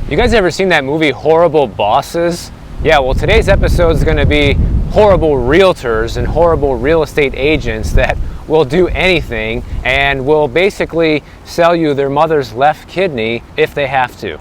You guys ever seen that movie Horrible Bosses? Yeah, well, today's episode is going to be horrible realtors and horrible real estate agents that will do anything and will basically sell you their mother's left kidney if they have to.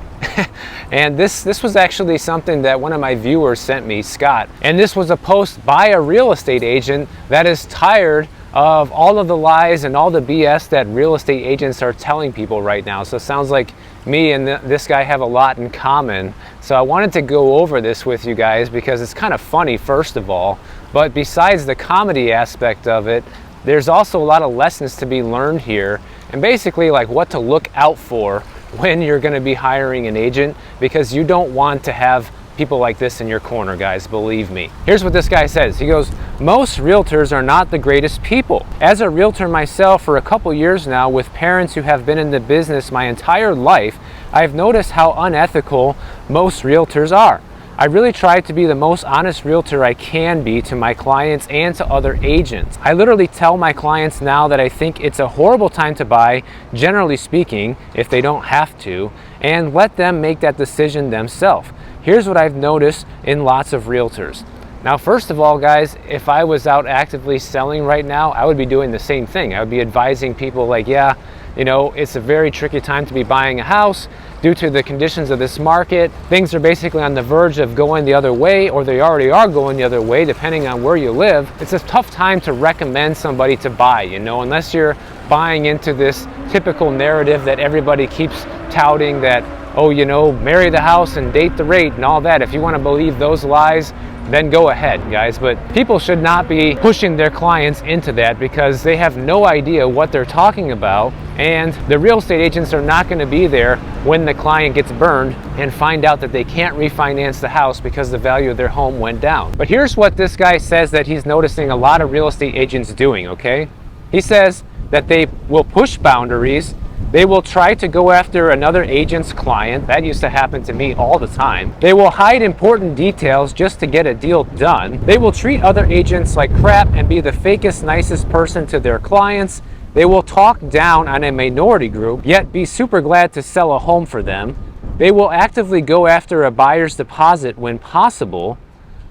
And this was actually something that one of my viewers sent me, Scott. And this was a post by a real estate agent that is tired of all of the lies and all the BS that real estate agents are telling people right now. So it sounds like me and this guy have a lot in common. So I wanted to go over this with you guys because it's kind of funny, first of all. But besides the comedy aspect of it, there's also a lot of lessons to be learned here, and basically like what to look out for when you're going to be hiring an agent, because you don't want to have people like this in your corner, guys, believe me. Here's what this guy says. He goes, most realtors are not the greatest people. As a realtor myself for a couple years now, with parents who have been in the business my entire life, I've noticed how unethical most realtors are. I really try to be the most honest realtor I can be to my clients and to other agents. I literally tell my clients now that I think it's a horrible time to buy, generally speaking, if they don't have to, and let them make that decision themselves. Here's what I've noticed in lots of realtors. Now, first of all, guys, if I was out actively selling right now, I would be doing the same thing. I would be advising people like, yeah, you know, it's a very tricky time to be buying a house due to the conditions of this market. Things are basically on the verge of going the other way, or they already are going the other way, depending on where you live. It's a tough time to recommend somebody to buy, you know, unless you're buying into this typical narrative that everybody keeps touting that, oh, you know, marry the house and date the rate and all that. If you want to believe those lies, then go ahead, guys. But people should not be pushing their clients into that because they have no idea what they're talking about, and the real estate agents are not going to be there when the client gets burned and find out that they can't refinance the house because the value of their home went down. But here's what this guy says that he's noticing a lot of real estate agents doing, okay? He says that they will push boundaries. They will try to go after another agent's client. That used to happen to me all the time. They will hide important details just to get a deal done. They will treat other agents like crap and be the fakest, nicest person to their clients. They will talk down on a minority group, yet be super glad to sell a home for them. They will actively go after a buyer's deposit when possible.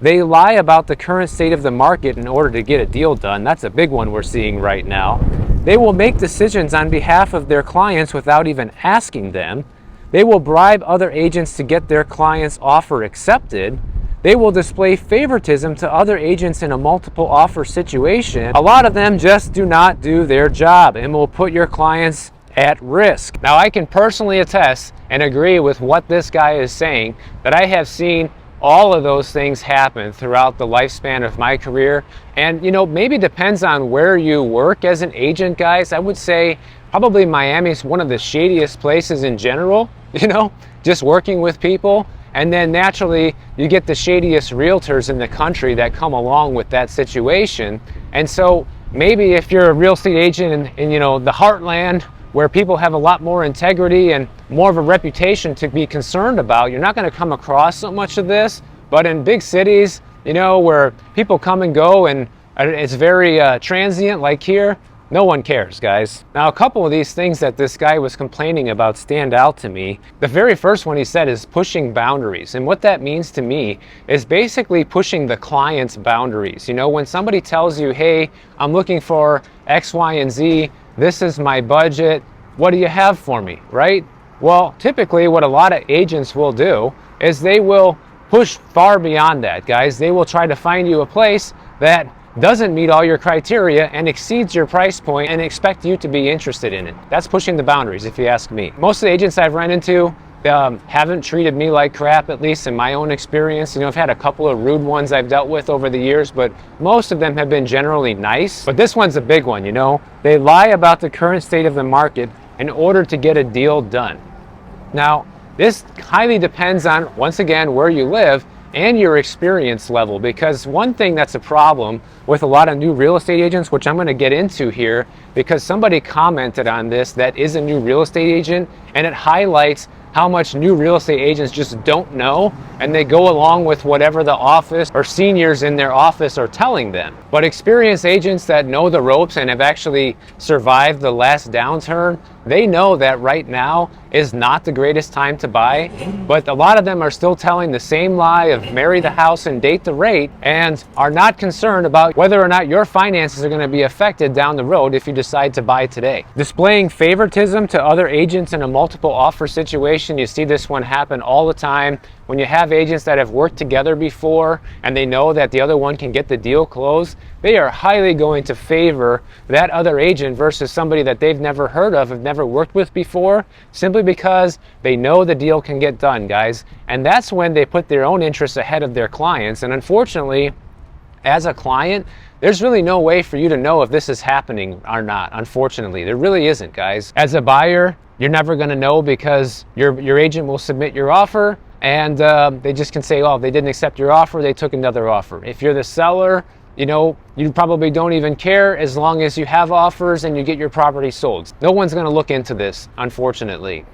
They lie about the current state of the market in order to get a deal done. That's a big one we're seeing right now. They will make decisions on behalf of their clients without even asking them. They will bribe other agents to get their client's offer accepted. They will display favoritism to other agents in a multiple offer situation. A lot of them just do not do their job and will put your clients at risk. Now, I can personally attest and agree with what this guy is saying, that I have seen all of those things happen throughout the lifespan of my career. And, you know, maybe it depends on where you work as an agent, guys. I would say probably Miami is one of the shadiest places in general, you know, just working with people. And then naturally, you get the shadiest realtors in the country that come along with that situation. And so maybe if you're a real estate agent in you know, the heartland, where people have a lot more integrity and more of a reputation to be concerned about, you're not going to come across so much of this. But in big cities, you know, where people come and go and it's very transient, like here, no one cares, guys. Now, a couple of these things that this guy was complaining about stand out to me. The very first one he said is pushing boundaries. And what that means to me is basically pushing the client's boundaries. You know, when somebody tells you, hey, I'm looking for X, Y, and Z, this is my budget, what do you have for me, right? Well, typically what a lot of agents will do is they will push far beyond that, guys. They will try to find you a place that doesn't meet all your criteria and exceeds your price point and expect you to be interested in it. That's pushing the boundaries, if you ask me. Most of the agents I've run into haven't treated me like crap, at least in my own experience. You know, I've had a couple of rude ones I've dealt with over the years, but most of them have been generally nice. But this one's a big one, you know. They lie about the current state of the market in order to get a deal done. Now, this highly depends on, once again, where you live and your experience level, because one thing that's a problem with a lot of new real estate agents, which I'm going to get into here, because somebody commented on this that is a new real estate agent, and it highlights how much new real estate agents just don't know, and they go along with whatever the office or seniors in their office are telling them. But experienced agents that know the ropes and have actually survived the last downturn, they know that right now is not the greatest time to buy, but a lot of them are still telling the same lie of marry the house and date the rate, and are not concerned about whether or not your finances are going to be affected down the road if you decide to buy today. Displaying favoritism to other agents in a multiple offer situation, you see this one happen all the time. When you have agents that have worked together before and they know that the other one can get the deal closed, they are highly going to favor that other agent versus somebody that they've never heard of, have never worked with before, simply because they know the deal can get done, guys. And that's when they put their own interests ahead of their clients. And unfortunately, as a client, there's really no way for you to know if this is happening or not. Unfortunately, there really isn't, guys. As a buyer, you're never going to know because your agent will submit your offer, and they just can say, oh, they didn't accept your offer, they took another offer. If you're the seller, you probably don't even care as long as you have offers and you get your property sold. No one's going to look into this, unfortunately.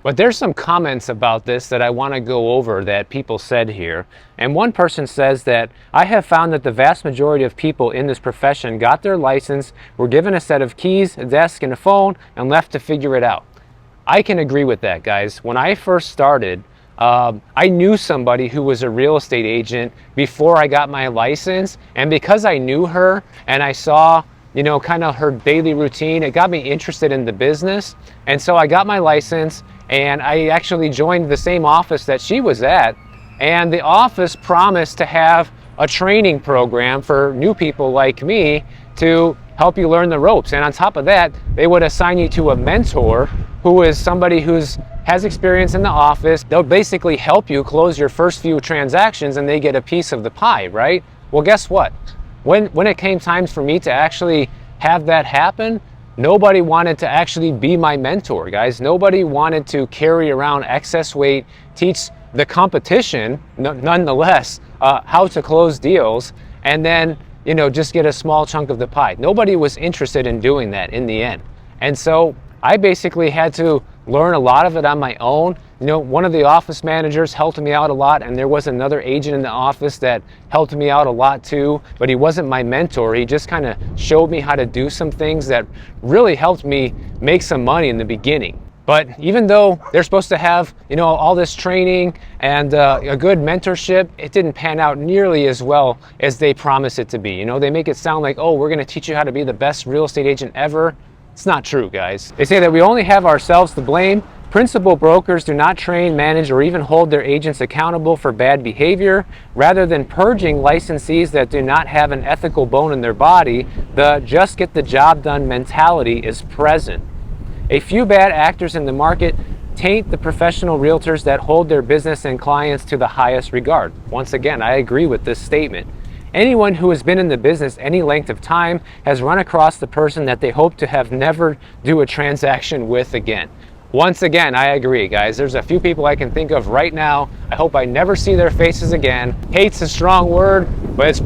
But there's some comments about this that I want to go over that people said here. And one person says that, I have found that the vast majority of people in this profession got their license, were given a set of keys, a desk, and a phone, and left to figure it out. I can agree with that, guys. When I first started, I knew somebody who was a real estate agent before I got my license. And because I knew her and I saw kind of her daily routine, it got me interested in the business. And so I got my license, and I actually joined the same office that she was at, and the office promised to have a training program for new people like me to help you learn the ropes. And on top of that, they would assign you to a mentor who is somebody who has experience in the office. They'll basically help you close your first few transactions, and they get a piece of the pie, right? Well, guess what? When it came time for me to actually have that happen, nobody wanted to actually be my mentor, guys. Nobody wanted to carry around excess weight, teach the competition, nonetheless, how to close deals, and then, just get a small chunk of the pie. Nobody was interested in doing that in the end. And so I basically had to learn a lot of it on my own. One of the office managers helped me out a lot, and there was another agent in the office that helped me out a lot too, but he wasn't my mentor. He just kind of showed me how to do some things that really helped me make some money in the beginning. But even though they're supposed to have, all this training and a good mentorship, it didn't pan out nearly as well as they promise it to be. They make it sound like, oh, we're going to teach you how to be the best real estate agent ever. It's not true, guys. They say that we only have ourselves to blame. Principal brokers do not train, manage, or even hold their agents accountable for bad behavior. Rather than purging licensees that do not have an ethical bone in their body, the just get the job done mentality is present. A few bad actors in the market taint the professional realtors that hold their business and clients to the highest regard. Once again, I agree with this statement. Anyone who has been in the business any length of time has run across the person that they hope to have never do a transaction with again. Once again, I agree, guys. There's a few people I can think of right now. I hope I never see their faces again. Hate's a strong word, but it's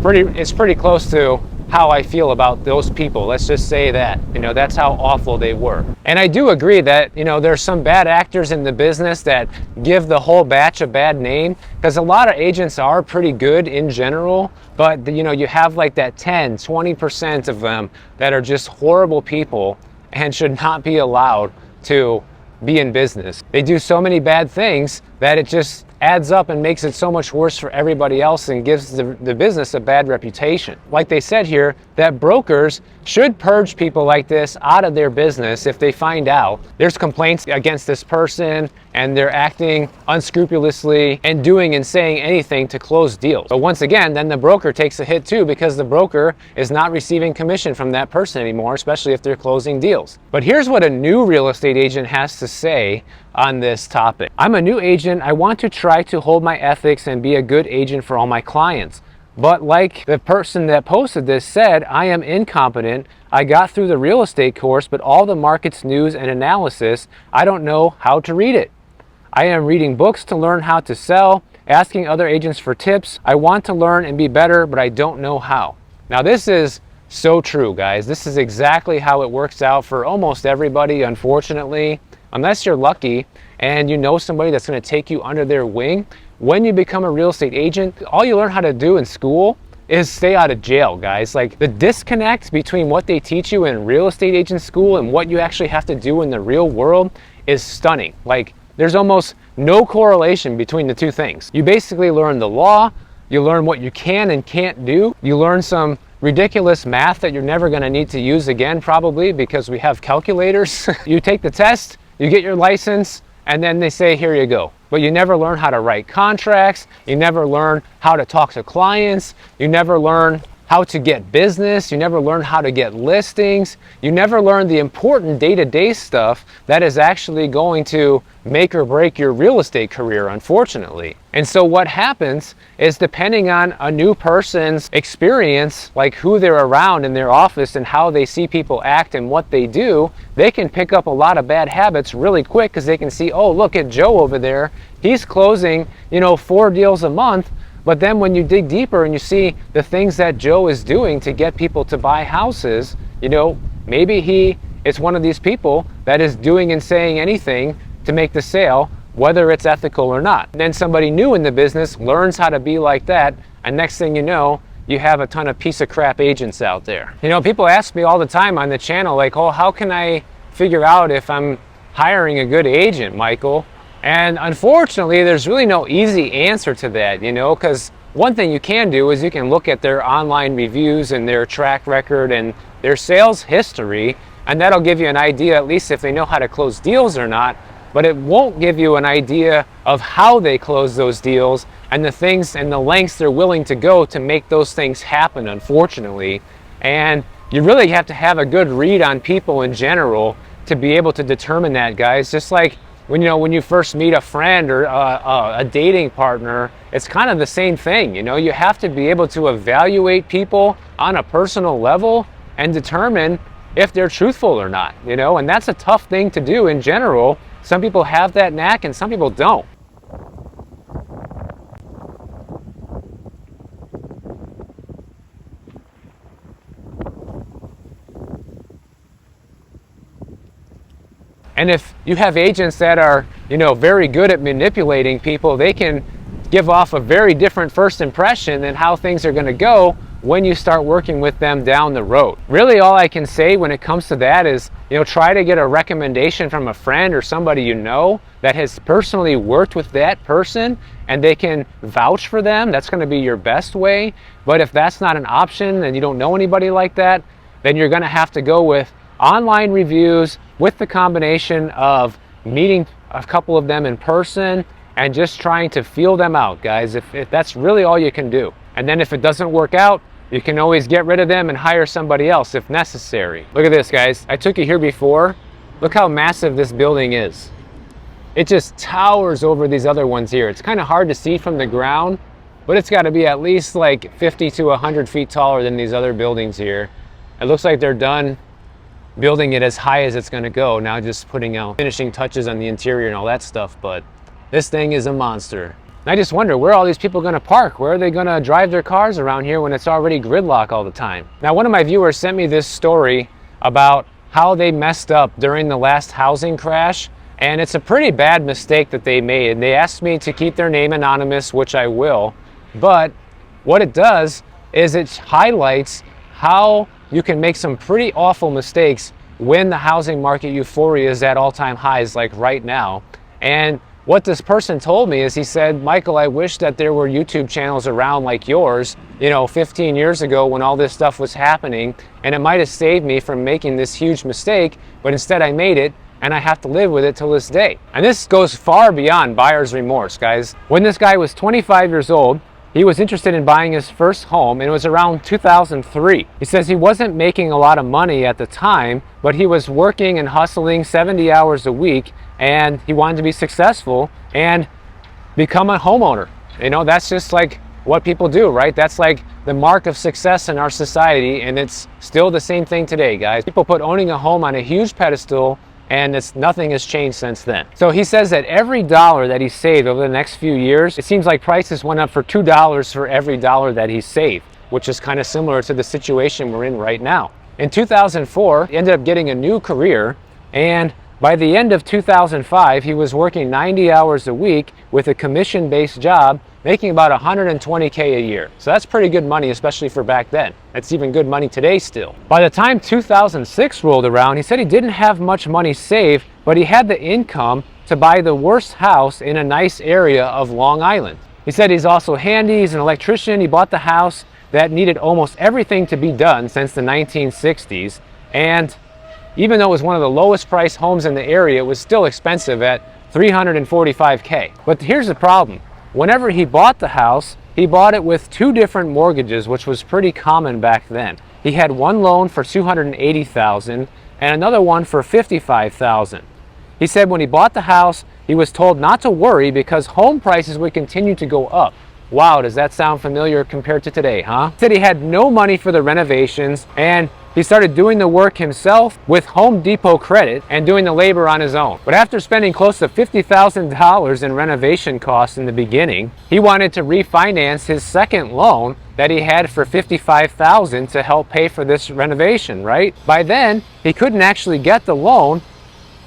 pretty close to how I feel about those people. Let's just say that. That's how awful they were. And I do agree that, there's some bad actors in the business that give the whole batch a bad name, because a lot of agents are pretty good in general, but you have like that 10, 20% of them that are just horrible people and should not be allowed to be in business. They do so many bad things that it just adds up and makes it so much worse for everybody else and gives the business a bad reputation. Like they said here, that brokers should purge people like this out of their business if they find out there's complaints against this person and they're acting unscrupulously and doing and saying anything to close deals. But once again, then the broker takes a hit too, because the broker is not receiving commission from that person anymore, especially if they're closing deals. But here's what a new real estate agent has to say on this topic. I'm a new agent. I want to try to hold my ethics and be a good agent for all my clients. But like the person that posted this said, I am incompetent. I got through the real estate course, but all the market's news and analysis, I don't know how to read it. I am reading books to learn how to sell, asking other agents for tips. I want to learn and be better, but I don't know how. Now this is so true, guys. This is exactly how it works out for almost everybody, unfortunately. Unless you're lucky and you know somebody that's going to take you under their wing, when you become a real estate agent, all you learn how to do in school is stay out of jail, guys. Like, the disconnect between what they teach you in real estate agent school and what you actually have to do in the real world is stunning. Like, there's almost no correlation between the two things. You basically learn the law, you learn what you can and can't do, you learn some ridiculous math that you're never going to need to use again, probably, because we have calculators. You take the test, you get your license, and then they say, here you go. But you never learn how to write contracts, you never learn how to talk to clients, you never learn how to get business, you never learn how to get listings, you never learn the important day-to-day stuff that is actually going to make or break your real estate career, unfortunately. And so what happens is, depending on a new person's experience, like who they're around in their office and how they see people act and what they do, they can pick up a lot of bad habits really quick, because they can see, oh, look at Joe over there, he's closing, 4 deals a month. But then when you dig deeper and you see the things that Joe is doing to get people to buy houses, maybe he is one of these people that is doing and saying anything to make the sale, whether it's ethical or not. And then somebody new in the business learns how to be like that, and next thing you know, you have a ton of piece of crap agents out there. People ask me all the time on the channel, like, oh, how can I figure out if I'm hiring a good agent, Michael? And unfortunately, there's really no easy answer to that, because one thing you can do is you can look at their online reviews and their track record and their sales history, and that'll give you an idea, at least if they know how to close deals or not, but it won't give you an idea of how they close those deals and the things and the lengths they're willing to go to make those things happen, unfortunately. And you really have to have a good read on people in general to be able to determine that, guys. Just like when you first meet a friend or a dating partner, it's kind of the same thing. You have to be able to evaluate people on a personal level and determine if they're truthful or not. And that's a tough thing to do in general. Some people have that knack and some people don't. And if you have agents that are, very good at manipulating people, they can give off a very different first impression than how things are going to go when you start working with them down the road. Really, all I can say when it comes to that is, try to get a recommendation from a friend or somebody that has personally worked with that person and they can vouch for them. That's going to be your best way. But if that's not an option and you don't know anybody like that, then you're going to have to go with online reviews with the combination of meeting a couple of them in person and just trying to feel them out, guys, if that's really all you can do. And then if it doesn't work out, you can always get rid of them and hire somebody else if necessary. Look at this, guys. I took you here before. Look how massive this building is. It just towers over these other ones here. It's kind of hard to see from the ground, but it's got to be at least like 50 to 100 feet taller than these other buildings here. It looks like they're done building it as high as it's going to go. Now just putting out finishing touches on the interior and all that stuff, but this thing is a monster. And I just wonder, where are all these people going to park? Where are they going to drive their cars around here when it's already gridlock all the time? Now, one of my viewers sent me this story about how they messed up during the last housing crash, and it's a pretty bad mistake that they made. And they asked me to keep their name anonymous, which I will, but what it does is it highlights how you can make some pretty awful mistakes when the housing market euphoria is at all-time highs like right now. And what this person told me is, he said, Michael, I wish that there were YouTube channels around like yours, 15 years ago when all this stuff was happening, and it might have saved me from making this huge mistake, but instead I made it and I have to live with it till this day. And this goes far beyond buyer's remorse, guys. When this guy was 25 years old, he was interested in buying his first home, and it was around 2003. He says he wasn't making a lot of money at the time, but he was working and hustling 70 hours a week, and he wanted to be successful and become a homeowner. That's just like what people do, right? That's like the mark of success in our society, and it's still the same thing today, guys. People put owning a home on a huge pedestal, and nothing has changed since then. So he says that every dollar that he saved over the next few years, it seems like prices went up for $2 for every dollar that he saved, which is kind of similar to the situation we're in right now. In 2004, he ended up getting a new career, and By the end of 2005, he was working 90 hours a week with a commission-based job, making about $120K a year. So that's pretty good money, especially for back then. That's even good money today still. By the time 2006 rolled around, he said he didn't have much money saved, but he had the income to buy the worst house in a nice area of Long Island. He said he's also handy, he's an electrician. He bought the house that needed almost everything to be done since the 1960s. And even though it was one of the lowest priced homes in the area, it was still expensive at $345K. But here's the problem. Whenever he bought the house, he bought it with two different mortgages, which was pretty common back then. He had one loan for $280,000 and another one for $55,000. He said when he bought the house, he was told not to worry because home prices would continue to go up. Wow, does that sound familiar compared to today, huh? He said he had no money for the renovations and he started doing the work himself with Home Depot credit and doing the labor on his own. But after spending close to $50,000 in renovation costs in the beginning, he wanted to refinance his second loan that he had for $55,000 to help pay for this renovation, right? By then, he couldn't actually get the loan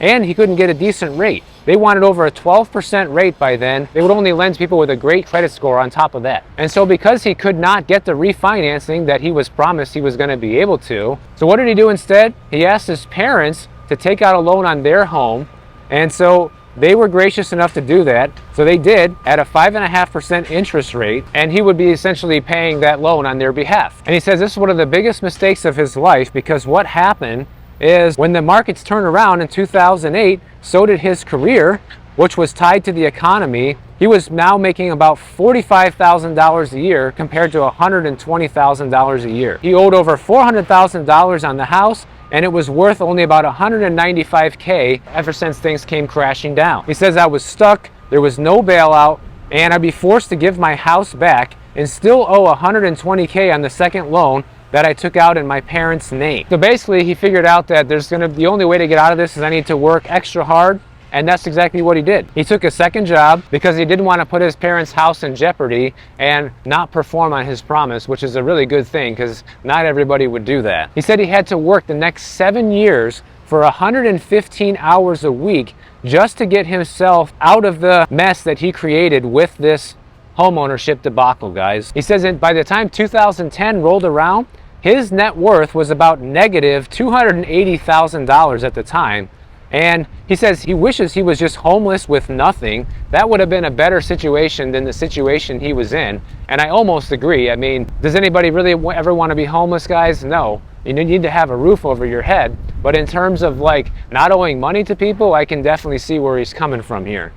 and he couldn't get a decent rate. They wanted over a 12% rate by then. They would only lend to people with a great credit score on top of that. And so because he could not get the refinancing that he was promised he was going to be able to, so what did he do instead? He asked his parents to take out a loan on their home. And so they were gracious enough to do that. So they did at a 5.5% interest rate, and he would be essentially paying that loan on their behalf. And he says this is one of the biggest mistakes of his life because what happened is when the markets turned around in 2008, so did his career, which was tied to the economy. He was now making about $45,000 a year compared to $120,000 a year. He owed over $400,000 on the house, and it was worth only about $195K ever since things came crashing down. He says, I was stuck, there was no bailout, and I'd be forced to give my house back and still owe $120K on the second loan that I took out in my parents' name. So basically he figured out that the only way to get out of this is I need to work extra hard, and that's exactly what he did. He took a second job because he didn't want to put his parents' house in jeopardy and not perform on his promise, which is a really good thing because not everybody would do that. He said he had to work the next 7 years for 115 hours a week just to get himself out of the mess that he created with this homeownership debacle, guys. He says that by the time 2010 rolled around, his net worth was about negative $280,000 at the time. And he says he wishes he was just homeless with nothing. That would have been a better situation than the situation he was in. And I almost agree. I mean, does anybody really ever want to be homeless, guys? No. You need to have a roof over your head. But in terms of like not owing money to people, I can definitely see where he's coming from here.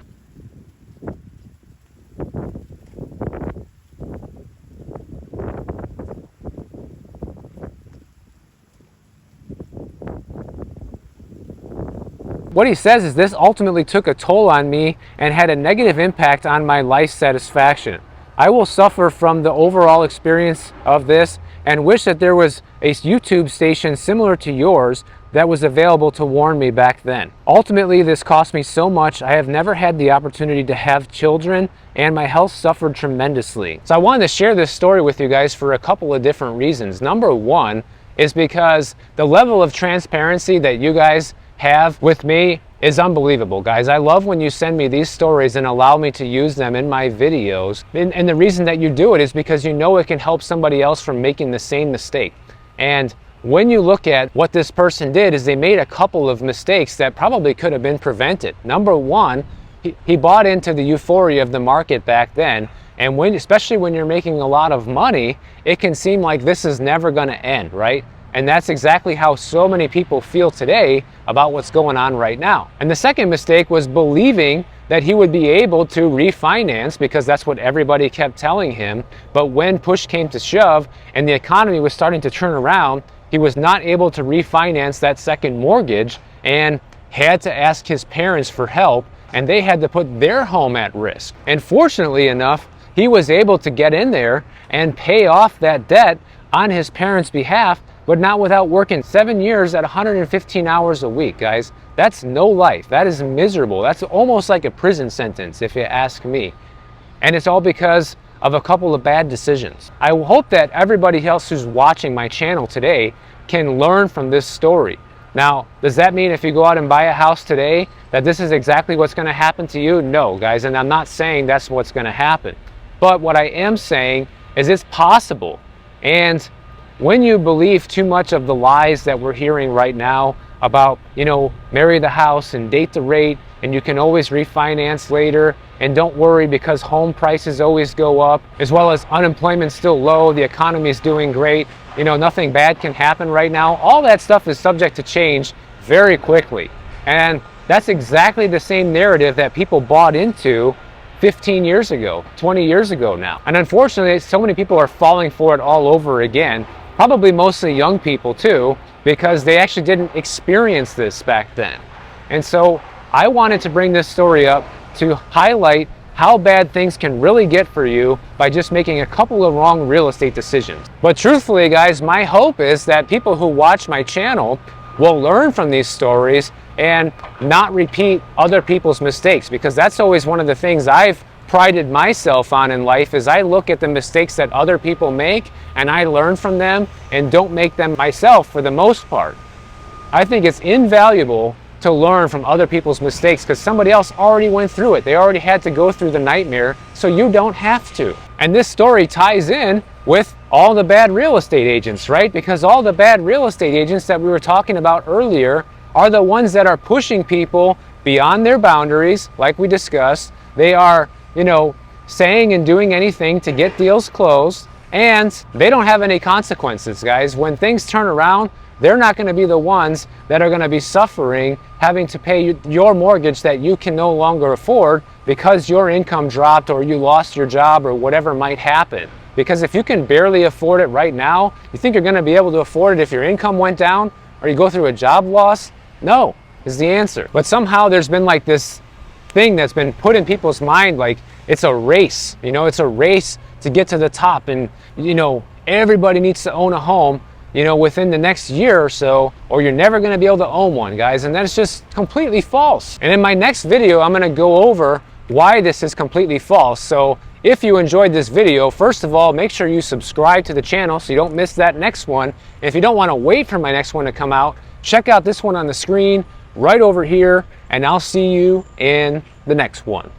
What he says is this ultimately took a toll on me and had a negative impact on my life satisfaction. I will suffer from the overall experience of this and wish that there was a YouTube station similar to yours that was available to warn me back then. Ultimately, this cost me so much. I have never had the opportunity to have children and my health suffered tremendously. So I wanted to share this story with you guys for a couple of different reasons. Number one is because the level of transparency that you guys have with me is unbelievable, guys. I love when you send me these stories and allow me to use them in my videos. And the reason that you do it is because you know it can help somebody else from making the same mistake. And when you look at what this person did is they made a couple of mistakes that probably could have been prevented. Number one, he bought into the euphoria of the market back then. And especially when you're making a lot of money, it can seem like this is never going to end, right? And that's exactly how so many people feel today about what's going on right now. And the second mistake was believing that he would be able to refinance because that's what everybody kept telling him. But when push came to shove and the economy was starting to turn around, he was not able to refinance that second mortgage and had to ask his parents for help, and they had to put their home at risk. And fortunately enough, he was able to get in there and pay off that debt on his parents' behalf, but not without working 7 years at 115 hours a week, guys. That's no life. That is miserable. That's almost like a prison sentence, if you ask me. And it's all because of a couple of bad decisions. I hope that everybody else who's watching my channel today can learn from this story. Now, does that mean if you go out and buy a house today that this is exactly what's going to happen to you? No, guys, and I'm not saying that's what's going to happen. But what I am saying is it's possible. And when you believe too much of the lies that we're hearing right now about, marry the house and date the rate, and you can always refinance later, and don't worry because home prices always go up, as well as unemployment's still low, the economy is doing great, nothing bad can happen right now. All that stuff is subject to change very quickly. And that's exactly the same narrative that people bought into 15 years ago, 20 years ago now. And unfortunately, so many people are falling for it all over again, probably mostly young people too, because they actually didn't experience this back then. And so I wanted to bring this story up to highlight how bad things can really get for you by just making a couple of wrong real estate decisions. But truthfully, guys, my hope is that people who watch my channel will learn from these stories and not repeat other people's mistakes, because that's always one of the things I've prided myself on in life, is I look at the mistakes that other people make and I learn from them and don't make them myself for the most part. I think it's invaluable to learn from other people's mistakes because somebody else already went through it. They already had to go through the nightmare, so you don't have to. And this story ties in with all the bad real estate agents, right? Because all the bad real estate agents that we were talking about earlier are the ones that are pushing people beyond their boundaries, like we discussed. They are, saying and doing anything to get deals closed, and they don't have any consequences, guys. When things turn around, they're not going to be the ones that are going to be suffering, having to pay your mortgage that you can no longer afford because your income dropped or you lost your job or whatever might happen. Because if you can barely afford it right now, you think you're going to be able to afford it if your income went down or you go through a job loss? No, is the answer. But somehow there's been like this thing that's been put in people's mind, like it's a race, it's a race to get to the top, and everybody needs to own a home within the next year or so, or you're never going to be able to own one, guys. And that's just completely false. And in my next video, I'm going to go over why this is completely false. So if you enjoyed this video, first of all, make sure you subscribe to the channel so you don't miss that next one. And if you don't want to wait for my next one to come out, check out this one on the screen right over here, and I'll see you in the next one.